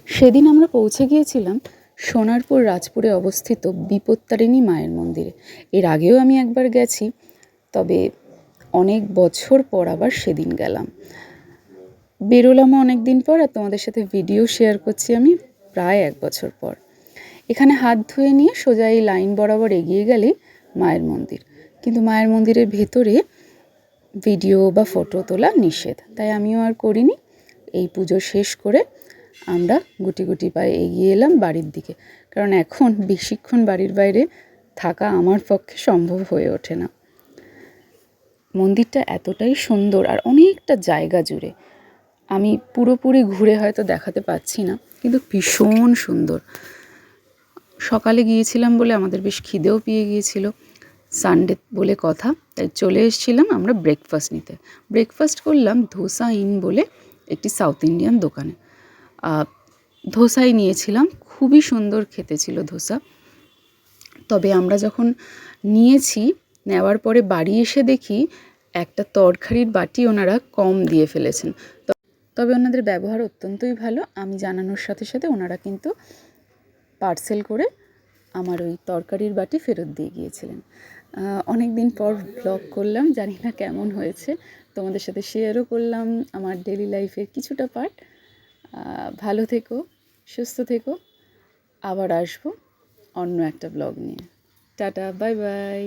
সেদিন আমরা পৌঁছে গিয়েছিলাম সোনারপুর রাজপুরে অবস্থিত বিপত্তারিণী মায়ের মন্দিরে। এর আগেও আমি একবার গেছি, তবে অনেক বছর পর আবার সেদিন গেলাম। বেরোলামও অনেক দিন পর, আর তোমাদের সাথে ভিডিও শেয়ার করছি আমি প্রায় 1 বছর পর। এখানে হাত ধুয়ে নিয়ে সোজা এই লাইন বরাবর এগিয়ে গেলেই মায়ের মন্দির, কিন্তু মায়ের মন্দিরের ভেতরে ভিডিও বা ফটো তোলা নিষেধ, তাই আমিও আর করিনি। এই পুজো শেষ করে আমরা গুটি গুটি পায়ে এগিয়ে এলাম বাড়ির দিকে, কারণ এখন বেশিক্ষণ বাড়ির বাইরে থাকা আমার পক্ষে সম্ভব হয়ে ওঠে না। মন্দিরটা এতটাই সুন্দর আর অনেকটা জায়গা জুড়ে, আমি পুরোপুরি ঘুরে হয়তো দেখাতে পারছি না, কিন্তু ভীষণ সুন্দর। সকালে গিয়েছিলাম বলে আমাদের বেশ খিদেও পেয়ে গিয়েছিল, সানডে বলে কথা, তাই চলে এসেছিলাম আমরা ব্রেকফাস্ট নিতে। ব্রেকফাস্ট করলাম ধোসা ইন বলে একটি সাউথ ইন্ডিয়ান দোকানে। ধোসাই নিয়েছিলাম, খুবই সুন্দর খেতে ছিল ধোসা। তবে আমরা যখন নেওয়ার পরে বাড়ি এসে দেখি একটা তরকারির বাটি ওনারা কম দিয়ে ফেলেছেন। তবে ওনাদের ব্যবহার অত্যন্তই ভালো। আমি জানানোর সাথে সাথে ওনারা কিন্তু পার্সেল করে আমার ওই তরকারির বাটি ফেরত দিয়ে গিয়েছিলেন। অনেক দিন পর ব্লগ করলাম, জানি না কেমন হয়েছে, তোমাদের সাথে শেয়ারও করলাম আমার ডেলি লাইফের কিছুটা পার্ট। ভালো থেকো, সুস্থ থেকো, আবার আসবো অন্য একটা ব্লগ নিয়ে। Tata, bye bye.